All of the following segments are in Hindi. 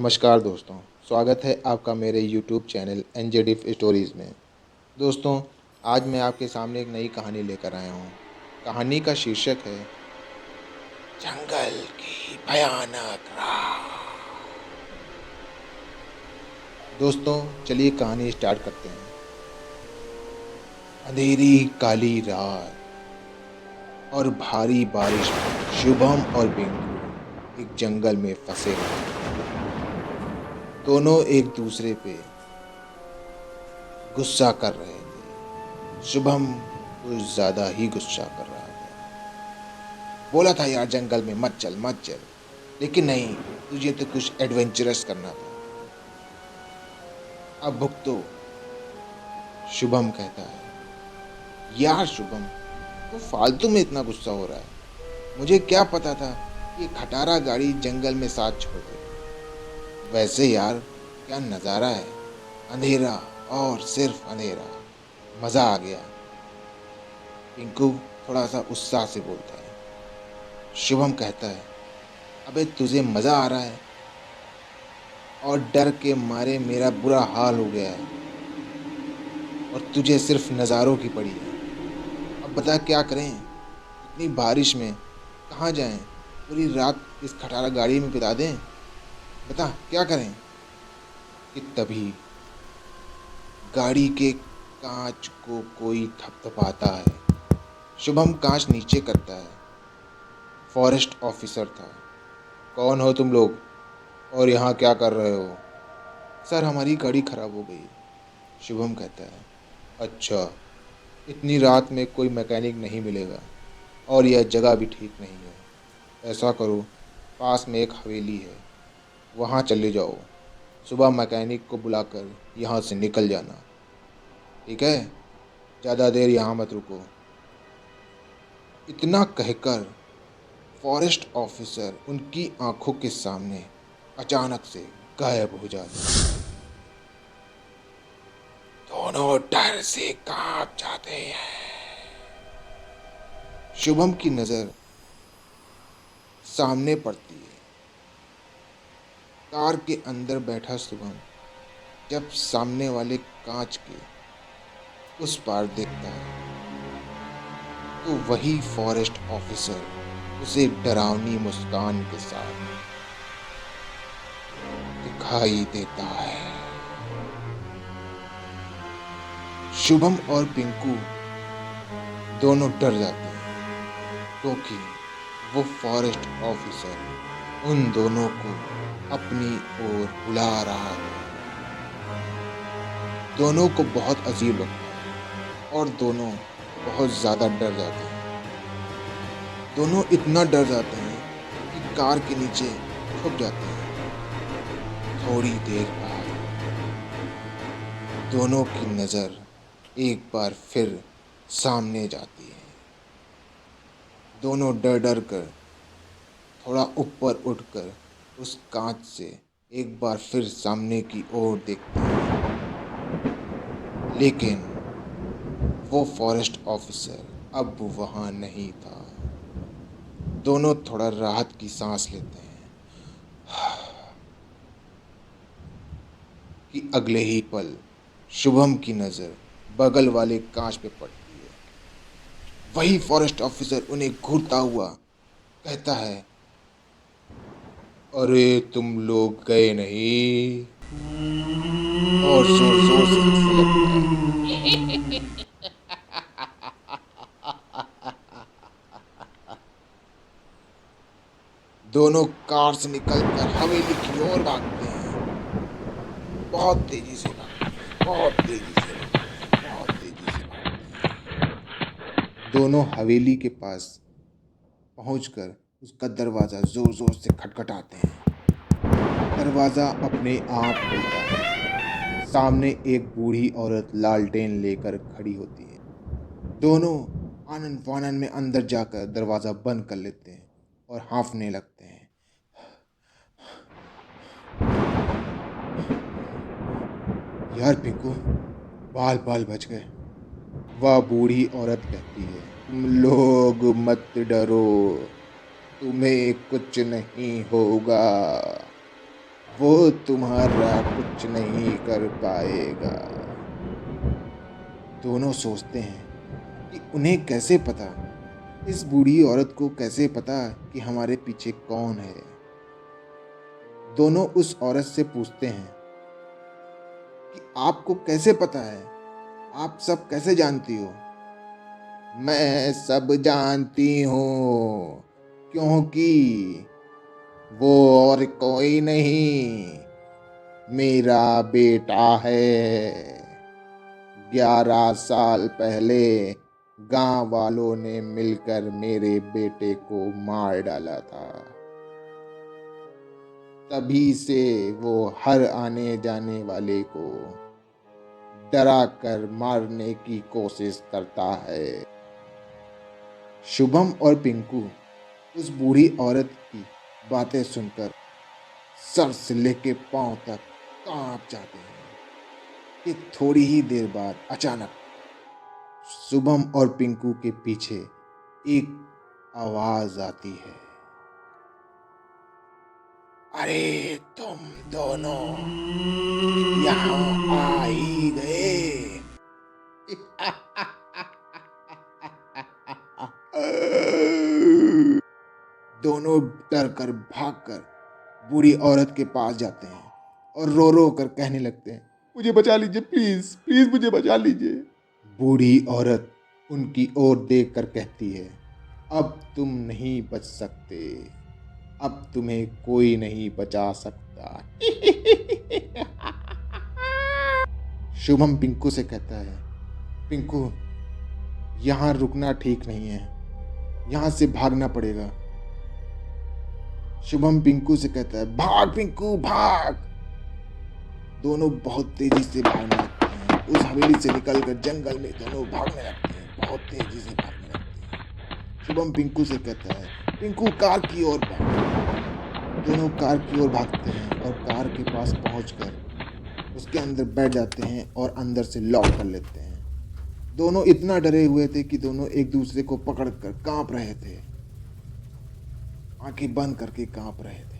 नमस्कार दोस्तों, स्वागत है आपका मेरे यूट्यूब चैनल एनजेडिफ स्टोरीज़ में। दोस्तों, आज मैं आपके सामने एक नई कहानी लेकर आया हूँ। कहानी का शीर्षक है जंगल की भयानक राह। दोस्तों, चलिए कहानी स्टार्ट करते हैं। अंधेरी काली रात और भारी बारिश में शुभम और बिंकू एक जंगल में फंसे हुए। दोनों एक दूसरे पे गुस्सा कर रहे थे। शुभम कुछ ज़्यादा ही गुस्सा कर रहा था। बोला था यार जंगल में मत चल मत चल, लेकिन नहीं, तुझे तो कुछ एडवेंचरस करना था। अब भुगतो। शुभम कहता है, यार शुभम, तो फालतू में इतना गुस्सा हो रहा है। मुझे क्या पता था कि खटारा गाड़ी जंगल में साथ छोड़ दे। वैसे यार, क्या नज़ारा है, अंधेरा और सिर्फ अंधेरा। मज़ा आ गया। पिंकू थोड़ा सा उत्साह से बोलता है। शुभम कहता है, अबे तुझे मज़ा आ रहा है और डर के मारे मेरा बुरा हाल हो गया है, और तुझे सिर्फ नज़ारों की पड़ी है। अब बता क्या करें, इतनी बारिश में कहाँ जाएं? पूरी रात इस खटारा गाड़ी में बिता दें? बता क्या करें? कि तभी गाड़ी के कांच को कोई थपथपाता है। शुभम कांच नीचे करता है। फॉरेस्ट ऑफिसर था। कौन हो तुम लोग और यहाँ क्या कर रहे हो? सर, हमारी गाड़ी खराब हो गई। शुभम कहता है, अच्छा, इतनी रात में कोई मैकेनिक नहीं मिलेगा और यह जगह भी ठीक नहीं है। ऐसा करो, पास में एक हवेली है, वहाँ चले जाओ। सुबह मैकेनिक को बुलाकर यहाँ से निकल जाना, ठीक है? ज़्यादा देर यहाँ मत रुको। इतना कहकर फॉरेस्ट ऑफिसर उनकी आंखों के सामने अचानक से गायब हो जाता है। दोनों डर से कांप जाते हैं। शुभम की नज़र सामने पड़ती है। कार के अंदर बैठा शुभम जब सामने वाले कांच के उस पार देखता है, तो वही फॉरेस्ट ऑफिसर उसे डरावनी मुस्कान के साथ दिखाई देता है। शुभम और पिंकू दोनों डर जाते हैं, क्योंकि वो फॉरेस्ट ऑफिसर उन दोनों को अपनी ओर बुला रहा है। दोनों को बहुत अजीब लगता है और दोनों बहुत ज़्यादा डर जाते हैं। दोनों इतना डर जाते हैं कि कार के नीचे छुप जाते हैं। थोड़ी देर बाद दोनों की नज़र एक बार फिर सामने जाती है। दोनों डर डर कर थोड़ा ऊपर उठकर उस कांच से एक बार फिर सामने की ओर देखते हैं, लेकिन वो फॉरेस्ट ऑफिसर अब वहाँ नहीं था। दोनों थोड़ा राहत की सांस लेते हैं कि अगले ही पल शुभम की नज़र बगल वाले कांच पे पड़ती है। वही फॉरेस्ट ऑफिसर उन्हें घूरता हुआ कहता है, अरे तुम लोग गए नहीं? और जोर जोर से हंसने लगता है। दोनों कार से निकलकर हवेली की ओर भागते हैं। बहुत तेजी से भागते हैं, बहुत तेजी से भागते हैं, बहुत तेजी से भागते हैं। दोनों हवेली के पास पहुंचकर उसका दरवाज़ा जोर जोर से खटखटाते हैं। दरवाज़ा अपने आप खुलता है। सामने एक बूढ़ी औरत लालटेन लेकर खड़ी होती है। दोनों आनन फानन में अंदर जाकर दरवाज़ा बंद कर लेते हैं और हाँफने लगते हैं। यार पिंकू, बाल बाल बच गए। वह बूढ़ी औरत कहती है, तुम लोग मत डरो, तुम्हें कुछ नहीं होगा। वो तुम्हारा कुछ नहीं कर पाएगा। दोनों सोचते हैं कि उन्हें कैसे पता, इस बूढ़ी औरत को कैसे पता कि हमारे पीछे कौन है। दोनों उस औरत से पूछते हैं कि आपको कैसे पता है, आप सब कैसे जानती हो। मैं सब जानती हूँ, क्योंकि वो और कोई नहीं, मेरा बेटा है। 11 साल पहले गांव वालों ने मिलकर मेरे बेटे को मार डाला था। तभी से वो हर आने जाने वाले को डरा कर मारने की कोशिश करता है। शुभम और पिंकू उस बूढ़ी औरत की बातें सुनकर सर से लेके पांव तक कांप जाते हैं कि थोड़ी ही देर बाद अचानक शुभम और पिंकू के पीछे एक आवाज आती है। अरे तुम दोनों यहाँ आ ही गए। दोनों डर कर भागकर बूढ़ी औरत के पास जाते हैं और रो रो कर कहने लगते हैं, मुझे बचा लीजिए, प्लीज प्लीज मुझे बचा लीजिए। बूढ़ी औरत उनकी ओर देख कर कहती है, अब तुम नहीं बच सकते, अब तुम्हें कोई नहीं बचा सकता। शुभम पिंकू से कहता है, पिंकू यहाँ रुकना ठीक नहीं है, यहाँ से भागना पड़ेगा। शुभम पिंकू से कहता है, भाग पिंकू भाग। दोनों बहुत तेजी से भागने लगते हैं। उस हवेली से निकलकर जंगल में दोनों भागने लगते हैं, बहुत तेजी से भागने लगते हैं। शुभम पिंकू से कहता है, पिंकू कार की ओर भाग। दोनों कार की ओर भागते हैं और कार के पास पहुंचकर उसके अंदर बैठ जाते हैं और अंदर से लॉक कर लेते हैं। दोनों इतना डरे हुए थे कि दोनों एक दूसरे को पकड़कर कांप रहे थे, आंखें बंद करके कांप रहे थे।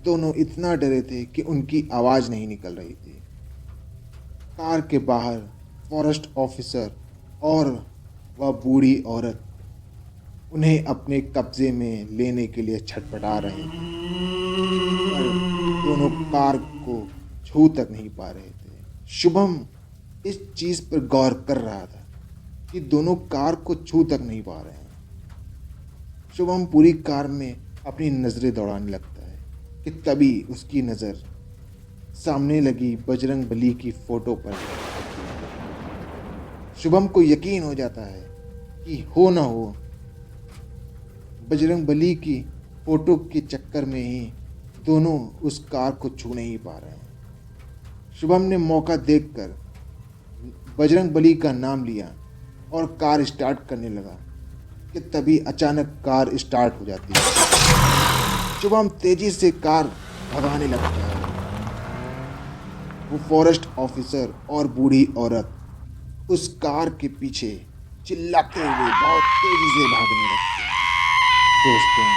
दोनों इतना डरे थे कि उनकी आवाज नहीं निकल रही थी। कार के बाहर फॉरेस्ट ऑफिसर और वह बूढ़ी औरत उन्हें अपने कब्जे में लेने के लिए छटपटा रहे थे, पर दोनों कार को छू तक नहीं पा रहे थे। शुभम इस चीज पर गौर कर रहा था कि दोनों कार को छू तक नहीं पा रहे हैं। शुभम पूरी कार में अपनी नजरें दौड़ाने लगता है कि तभी उसकी नजर सामने लगी बजरंगबली की फोटो पर पड़ती है। शुभम को यकीन हो जाता है कि हो ना हो बजरंगबली की फोटो के चक्कर में ही दोनों उस कार को छू नहीं पा रहे हैं। शुभम ने मौका देखकर बजरंगबली का नाम लिया और कार स्टार्ट करने लगा कि तभी अचानक कार स्टार्ट हो जाती है। शुभम तेजी से कार भगाने लगता है। वो फॉरेस्ट ऑफिसर और बूढ़ी औरत उस कार के पीछे चिल्लाते हुए बहुत तेजी से भागने लगते हैं। दोस्तों,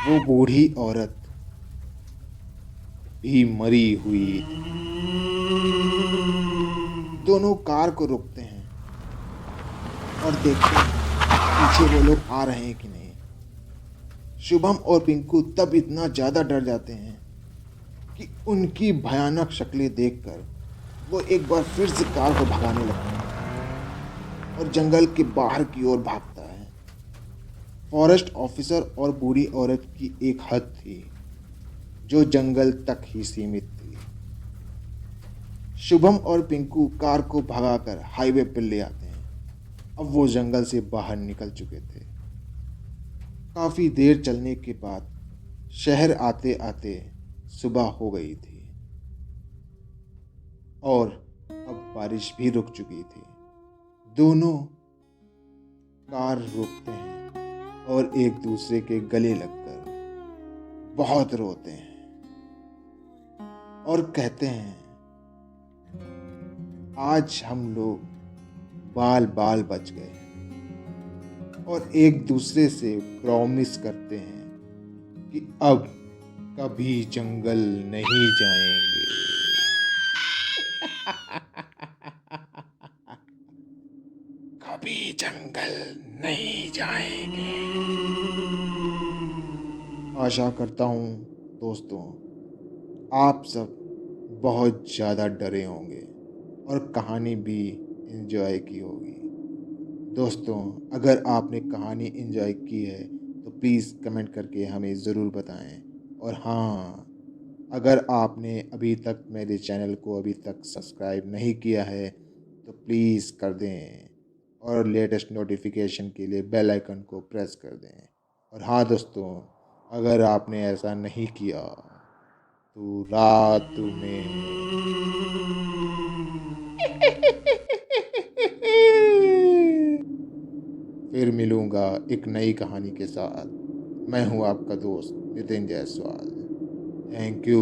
वो बूढ़ी औरत भी मरी हुई थी। दोनों कार को रोकते हैं और देखते हैं पीछे वो लोग आ रहे हैं कि नहीं। शुभम और पिंकू तब इतना ज्यादा डर जाते हैं कि उनकी भयानक शक्लें देखकर वो एक बार फिर से कार को भगाने लगते हैं और जंगल के बाहर की ओर भागता है। फॉरेस्ट ऑफिसर और बूढ़ी औरत की एक हद थी जो जंगल तक ही सीमित थी। शुभम और पिंकू कार को भगाकर हाईवे पर ले आते हैं। अब वो जंगल से बाहर निकल चुके थे। काफी देर चलने के बाद शहर आते आते सुबह हो गई थी और अब बारिश भी रुक चुकी थी। दोनों कार रोकते हैं और एक दूसरे के गले लगकर बहुत रोते हैं और कहते हैं, आज हम लोग बाल बाल बच गए, और एक दूसरे से प्रॉमिस करते हैं कि अब कभी जंगल नहीं जाएंगे। कभी जंगल नहीं जाएंगे। आशा करता हूँ दोस्तों, आप सब बहुत ज़्यादा डरे होंगे और कहानी भी एंजॉय की होगी। दोस्तों, अगर आपने कहानी एंजॉय की है तो प्लीज़ कमेंट करके हमें ज़रूर बताएं। और हाँ, अगर आपने अभी तक मेरे चैनल को अभी तक सब्सक्राइब नहीं किया है तो प्लीज़ कर दें और लेटेस्ट नोटिफिकेशन के लिए बेल आइकन को प्रेस कर दें। और हाँ दोस्तों, अगर आपने ऐसा नहीं किया तो रात में फिर मिलूंगा एक नई कहानी के साथ। मैं हूँ आपका दोस्त नितिन जायसवाल। Thank you.